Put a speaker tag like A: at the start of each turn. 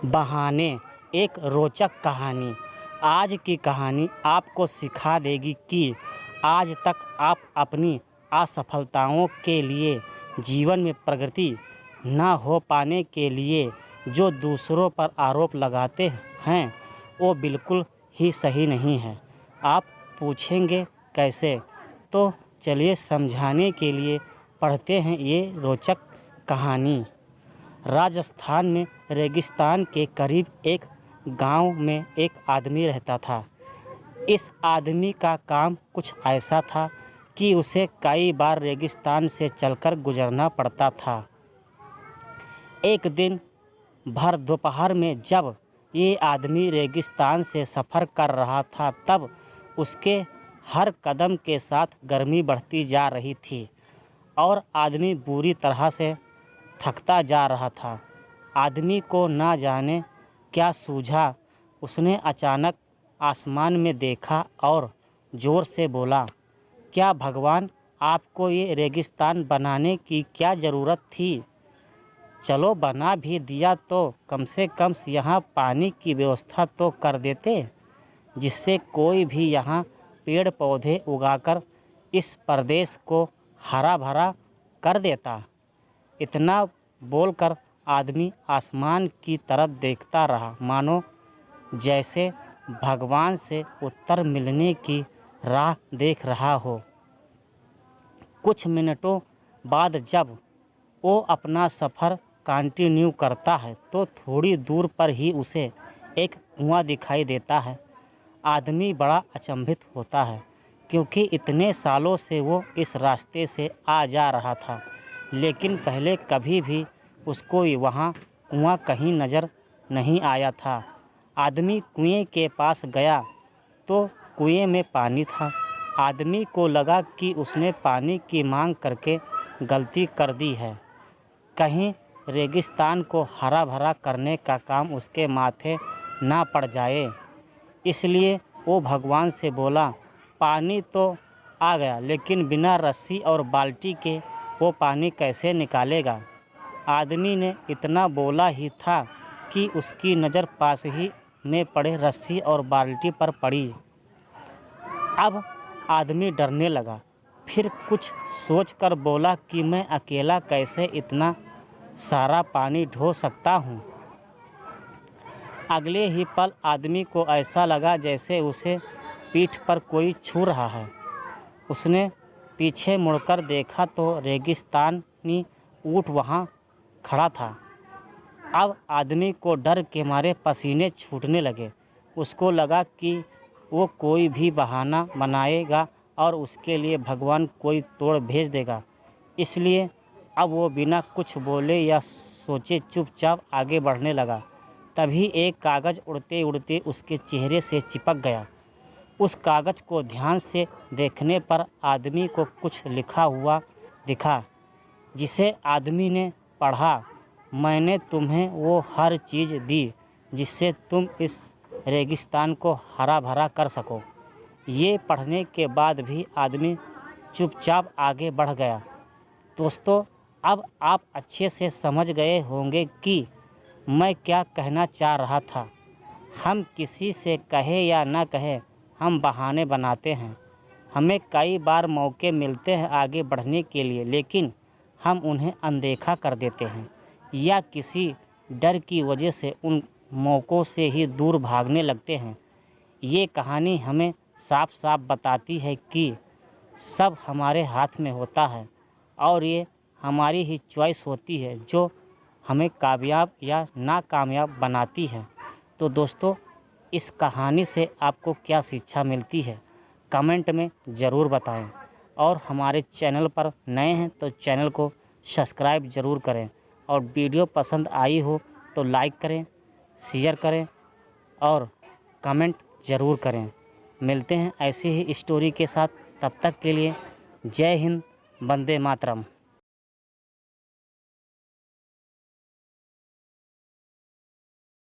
A: बहाने एक रोचक कहानी। आज की कहानी आपको सिखा देगी कि आज तक आप अपनी असफलताओं के लिए, जीवन में प्रगति न हो पाने के लिए जो दूसरों पर आरोप लगाते हैं वो बिल्कुल ही सही नहीं है। आप पूछेंगे कैसे? तो चलिए समझाने के लिए पढ़ते हैं ये रोचक कहानी। राजस्थान में रेगिस्तान के करीब एक गांव में एक आदमी रहता था। इस आदमी का काम कुछ ऐसा था कि उसे कई बार रेगिस्तान से चलकर गुजरना पड़ता था। एक दिन भर दोपहर में जब ये आदमी रेगिस्तान से सफ़र कर रहा था तब उसके हर कदम के साथ गर्मी बढ़ती जा रही थी और आदमी बुरी तरह से थकता जा रहा था। आदमी को ना जाने क्या सूझा, उसने अचानक आसमान में देखा और ज़ोर से बोला, क्या भगवान, आपको ये रेगिस्तान बनाने की क्या ज़रूरत थी? चलो बना भी दिया तो कम से कम यहाँ पानी की व्यवस्था तो कर देते, जिससे कोई भी यहाँ पेड़ पौधे उगाकर इस प्रदेश को हरा भरा कर देता। इतना बोलकर आदमी आसमान की तरफ देखता रहा, मानो जैसे भगवान से उत्तर मिलने की राह देख रहा हो। कुछ मिनटों बाद जब वो अपना सफ़र कंटिन्यू करता है तो थोड़ी दूर पर ही उसे एक कुआं दिखाई देता है। आदमी बड़ा अचंभित होता है क्योंकि इतने सालों से वो इस रास्ते से आ जा रहा था, लेकिन पहले कभी भी उसको वहाँ कुआं कहीं नज़र नहीं आया था। आदमी कुएं के पास गया तो कुएं में पानी था। आदमी को लगा कि उसने पानी की मांग करके गलती कर दी है। कहीं रेगिस्तान को हरा भरा करने का काम उसके माथे ना पड़ जाए, इसलिए वो भगवान से बोला, पानी तो आ गया लेकिन बिना रस्सी और बाल्टी के वो पानी कैसे निकालेगा? आदमी ने इतना बोला ही था कि उसकी नज़र पास ही में पड़े रस्सी और बाल्टी पर पड़ी। अब आदमी डरने लगा, फिर कुछ सोचकर बोला कि मैं अकेला कैसे इतना सारा पानी ढो सकता हूँ। अगले ही पल आदमी को ऐसा लगा जैसे उसे पीठ पर कोई छू रहा है। उसने पीछे मुड़कर देखा तो रेगिस्तानी ऊंट वहाँ खड़ा था। अब आदमी को डर के मारे पसीने छूटने लगे। उसको लगा कि वो कोई भी बहाना बनाएगा और उसके लिए भगवान कोई तोड़ भेज देगा, इसलिए अब वो बिना कुछ बोले या सोचे चुपचाप आगे बढ़ने लगा। तभी एक कागज़ उड़ते उड़ते उसके चेहरे से चिपक गया। उस कागज़ को ध्यान से देखने पर आदमी को कुछ लिखा हुआ दिखा, जिसे आदमी ने पढ़ा, मैंने तुम्हें वो हर चीज़ दी जिससे तुम इस रेगिस्तान को हरा भरा कर सको। ये पढ़ने के बाद भी आदमी चुपचाप आगे बढ़ गया। दोस्तों, अब आप अच्छे से समझ गए होंगे कि मैं क्या कहना चाह रहा था। हम किसी से कहे या ना कहे, हम बहाने बनाते हैं। हमें कई बार मौके मिलते हैं आगे बढ़ने के लिए, लेकिन हम उन्हें अनदेखा कर देते हैं या किसी डर की वजह से उन मौक़ों से ही दूर भागने लगते हैं। ये कहानी हमें साफ साफ बताती है कि सब हमारे हाथ में होता है और ये हमारी ही चॉइस होती है जो हमें कामयाब या नाकामयाब बनाती है। तो दोस्तों, इस कहानी से आपको क्या शिक्षा मिलती है कमेंट में ज़रूर बताएं, और हमारे चैनल पर नए हैं तो चैनल को सब्सक्राइब ज़रूर करें, और वीडियो पसंद आई हो तो लाइक करें, शेयर करें और कमेंट ज़रूर करें। मिलते हैं ऐसी ही स्टोरी के साथ, तब तक के लिए जय हिंद, वंदे मातरम।